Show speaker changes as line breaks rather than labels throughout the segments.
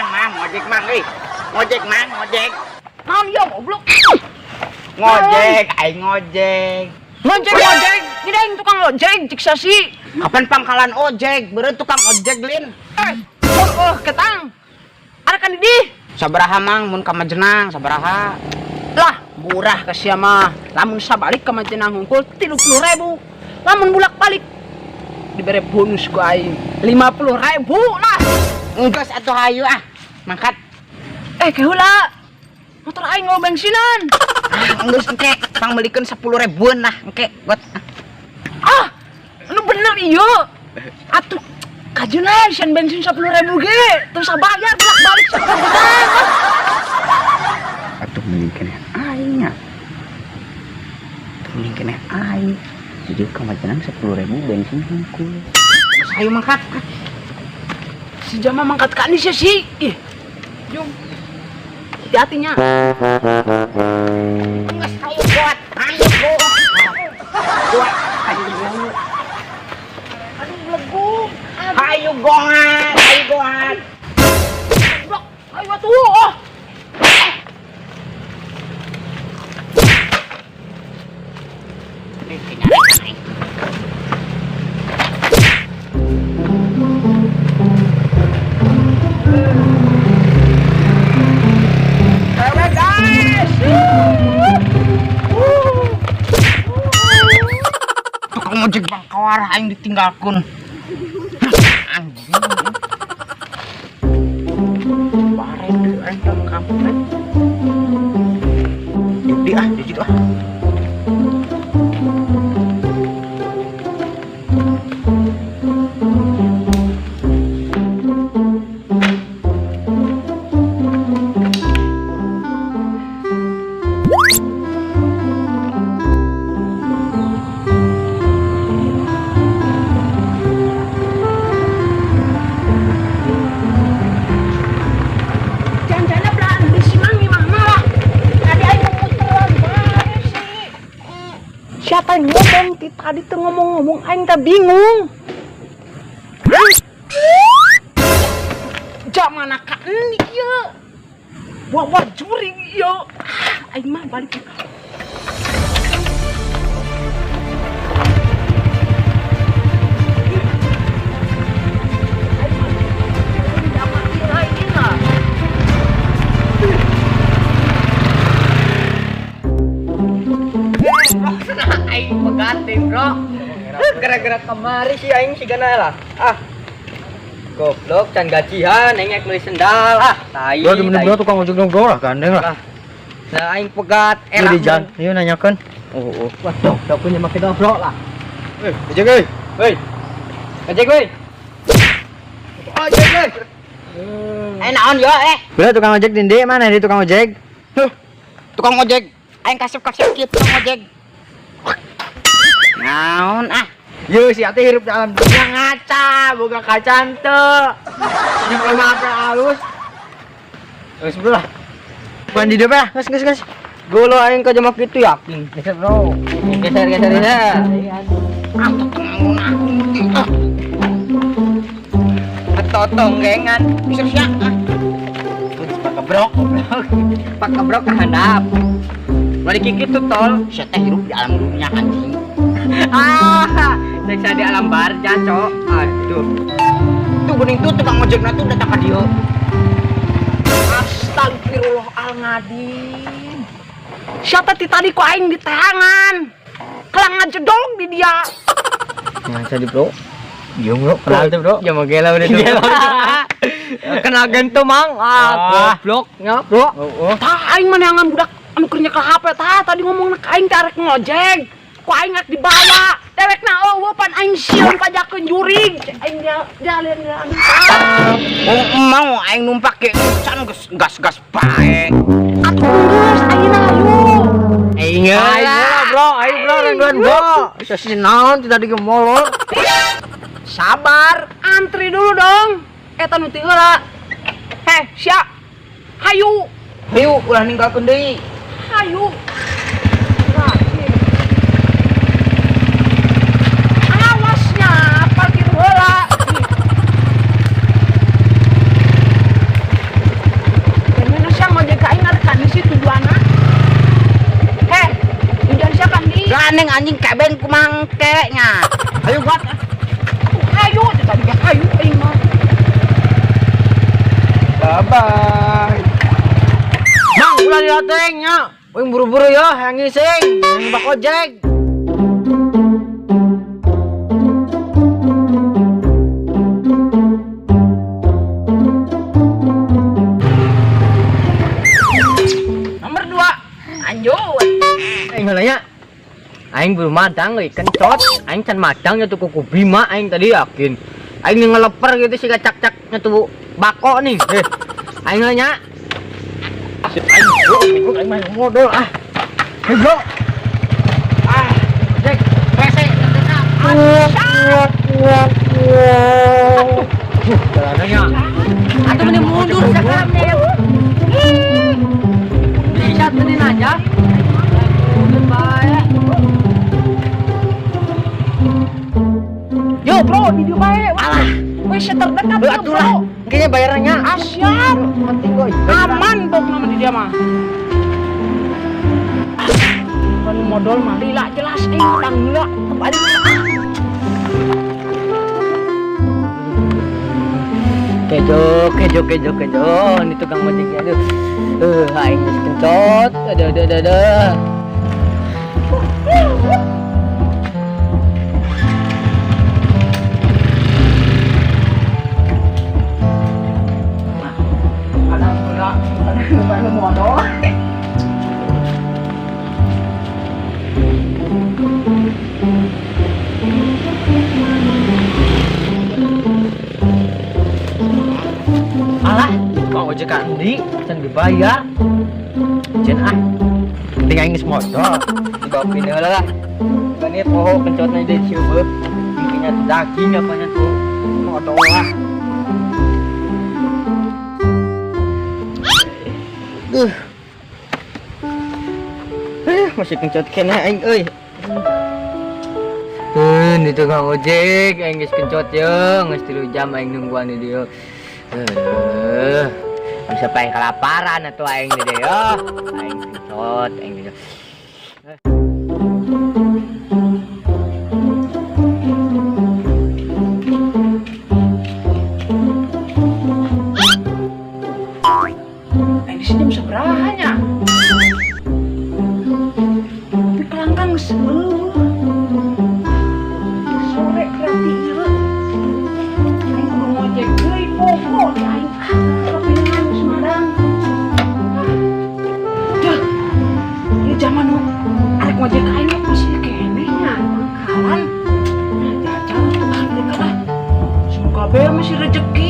ngojek mang euy. Ngojek mang, ngojek.
Naon ieu goblok?
Ngojek, aing ngojek.
Ngojek. Ini aing tukang ojek cik sasi.
Kapan pangkalan ojek? Beureun tukang ojek lin.
Ketang. Ada kan di?
Sabaraha mang mun ka Majenang, sabaraha?
Lah, murah ka sia mah. Lamun sabalik ka Majenang hungkul 30.000. Lamun bulak-balik dibere bonus ku aing 50.000 lah.
Enggeus atuh hayu ah. Mangkat.
Heula. Motor aing mau bensinan.
Enggeus engke pangbelikeun 10.000-an lah engke got.
Anu bener ieu. Atuh kajeuna sian bensin 10.000 ge, terus bayar bolak-balik sakumaha.
Atuh mending keneh aing nya. Mending keneh aing. Jadi ka Majenang 10.000 bensin hungkul. Terus ayo mangkat.
Si Jama mangkat ka ani sih. Ih. Jom. Hati-hatinya.
Geus ayo kuat. Ayo kuat.
Aduh belegu.
Ayo goat.
Blok. Ayo atuh.
Tukang ojek bangkawar aing ditinggalkeun. Anjing. Bareng deui aing teh kampung. Di situ ah.
Siapa yang ngomong? Tadi tuh ngomong-ngomong aing teh bingung. Jamana ka ini ieu. Wawa juring ieu. Aing mah balik.
Aing pegati bro. Gara-gara kemari si aing sigana lah. Goblok can gajian aing beli sendal tai.
Bro, bener-bener tukang ojek dong bro lah gandeng lah.
Nah aing pegat
Di jan, ieu nanyakeun.
Waduh, udah punya make dobro lah.
Ojek euy.
Ojek weh. Ojek weh. Naon yo
Bro, tukang ojek di mana di tukang ojek?
Tukang ojek. Aing kasih kieu tukang ojek. Naon
Yo si ate hirup dalam dunia ngaca, boga kacan teu. Di mana halus. Geus bro lah. Bukan di depan, geus.
Golo aing ka jamak kitu yakin.
Geser bro.
Geser ya. Atuh tengangun aku. Totonggengan. Bisa sia. Pak kebrok ka handap. Balik kitu tol, sia teh hirup di alam dunia anjing. Seksa di alam barja, cok. Aduh. Tuh geuning tuh tukang ojekna tuh datang ka dieu.
Astagfirullahaladzim. Siapa tadi ku aing di tangan. Kelang ngajedol di dia.
Ngaca di bro. Iya bro, kenal tuh bro.
Ya mau gela udah tuh. Kenal gento mang. Goblok nya, bro.
Tah aing manangan budak anu keur nyekel HP tah tadi ngomong ka aing karek ngojek. Ku aing ngak dibawa. Dewekna eueuh pan aing sieun pajakeun jurig. Aing jalan.
Mau aing numpak ke can gas bae.
Atuh geus ayeuna hayu.
Ayo bro, langgan bro.
Bisa si naon tadi ke molor.
Sabar, antri dulu dong. Eta nu ti heula. Sia. Hayu.
Hayu ulah ninggalkeun deui.
Hayu. Awasnya parkir heula. neng anjing keben kumangkenya.
Ayo buat.
Ayo, tadi ya ayo aing mah.
Bye-bye. Mang, ulah dilateng nya. Wing buru-buru ya, yang ngising, yang bak ojek.
Nomor 2. Lanjut.
Aing nanya. Aing belum madang euy kencot. Aing can madang nya tuh kuku Bima aing tadi yakin. Aing ngeleper gitu sih cak-caknya tuh bako nih. Aing nanya. Aing main modal ah. Bego. Ah, Jack, rese jalanannya.
Atuh mending mundur sekarang deh.
Bisa tadi aja. Baik.
Yo bro, di dia bae. Alah, wes terdekat ya bro.
Kayaknya bayarannya
Asyap.
mati goy.
Aman bok nama di dia mah. Kan modal mah lila jelas tang lila kembali.
Kejo ini tukang ojeknya aduh. Aing geus kencot. Aduh.
Ada modal.
Alah, kau ojek andi, can dibayar. Jen ah, penting aing geus modal. Dibawa pin heula lah. Kan ieu poho kencotna di sieu beuh. Bikinnya daging apanya tuh. Modal lah. Masih kencot kena aing euy. Ini tukang ojek, aing geus kencot ye, geus 3 jam aing nungguan di dieu. Bisa paling kelaparan atau aing di dieu yo. Aing kencot, aing di dieu.
Ini sih jam seberapa nya? Tapi kelangkang sore berarti ya. Aing kudu ngojek deui poho aing. Kepingan geus madang. Dah. Ieu zaman nu arek ngojek aing masih keneh nya pangkalan. Jajan dekat lah. Semoga bae masih rezeki.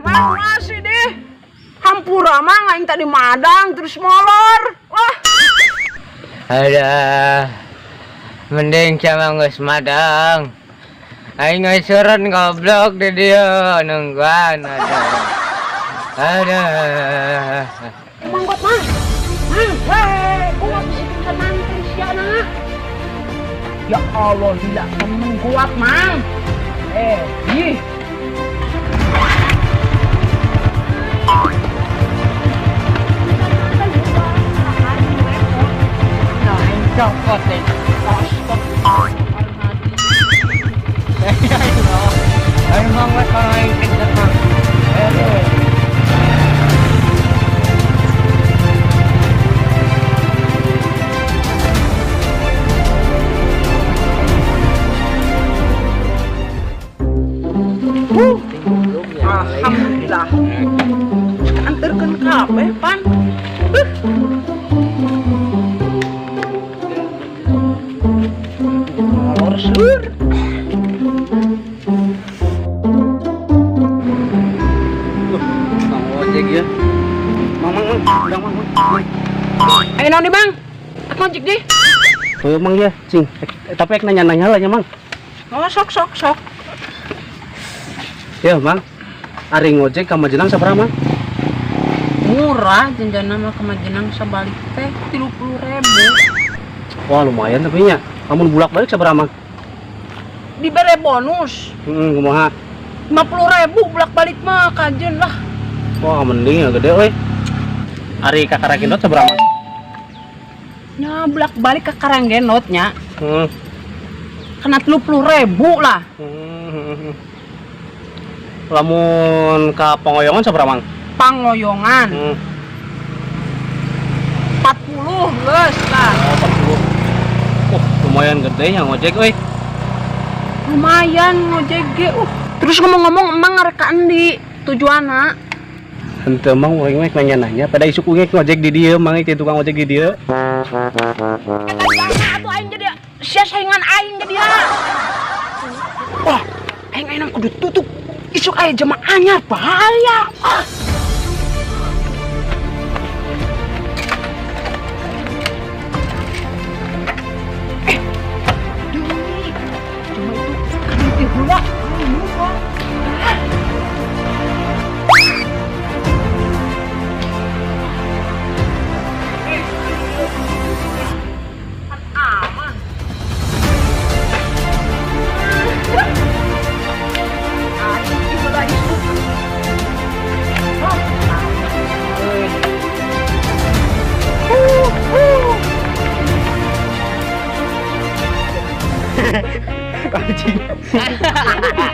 Mang masih deh. Hampura mang aing tadi madang terus molor. Wah.
Ada mending sama geus madang. Aing ngasureun goblok di dieu nungguan ada.
Mang buat mang. Mang, gua masih tenang siana. Ya Allah, tidak temen kuat mang. Ih.
Nah, aing copot deh. Aing mau wes kalau aing kencet mah.
Alhamdulillah. Anterkeun kabeh pan. Molor sur.
Bang ojek ya. Mang.
Ayo naon di bang? Aku ojek deh.
Oh, Mang ya, cing. Tapi ek nanya-nanya lah ya, Mang.
Oh, sok.
Ya, Mang. Ari ngojek ka Majenang sabaraha, Mang?
murah janjana mah kemajenang sabalik teh 30.000.
Wah lumayan tapi nya. Kamu bulak balik seberapa?
Dibere bonus
Kumaha?
50.000 bolak balik mah kajen lah.
Wah mending ya gede euy. Ari kakarakinot seberapa?
Nya bolak balik ke Karanggenotnya
Hmm.
kena 30.000 lah.
Lamun ka Pangoyongan seberapa?
Pangoyongan 40 geus lah.
Oh, 40. Lumayan gede nya ngojek euy.
Lumayan ngojek ge. Terus ngomong-ngomong emang ngarek ka endi tujuanna?
Henteu mah urang mah nanya-nanya pada isuk ge ngojek di dieu, mang teh tukang ojek di dieu.
Jangan atuh aing jadi sia saingan aing jadi ya. Wah, aing kudu tutup. Isuk aya jemaah anyar bahaya. Cuma itu kan itu hula.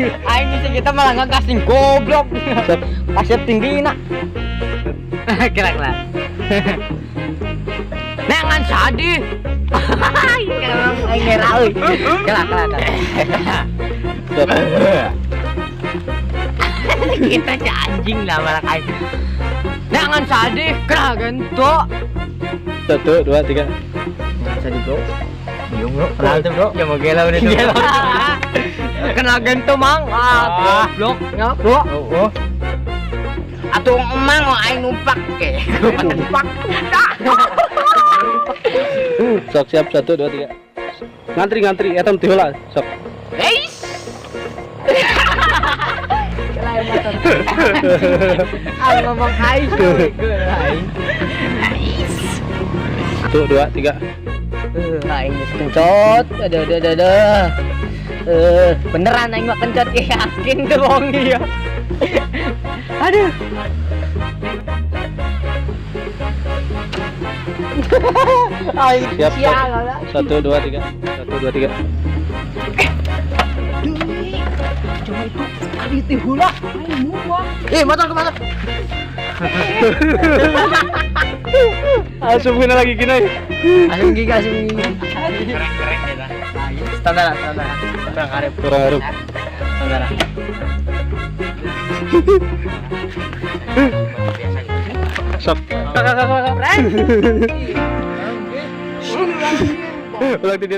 Aing bisa kita malah nggak goblok. Kasih tinggi nak. Kelak lah. Nengan sadi. Aing ngerau. Kelak. Kita anjing lah malah aing. Nengan sadi, kelak gento.
1 2 3.
Sadi bro. Yung bro, kenal tuh bro. Ya mau gelau deh tuh. Kenal gento mang. Goblok nya bro.
Oh.
Atuh emang mau aing numpak ke. Numpak kuda.
Sok siap 1 2 3. Ngantri eta teh heula sok.
Guys. Aing ngomong aing. Aing.
1 2 3.
Aing geus kencot. Aduh. Beneran aing mah kencot yakin tuh bohong dia. Aduh. Aing
Siap.
sial lah.
1 2 3. 1 2 3.
Cuma itu kali itu hula aing muah.
Motor ke motor.
Asupkeun lagi kina.
Asum gigi. Keren kita. Standar. Kurang arep. Standar.
Sok.
Keren.
Ulang dia.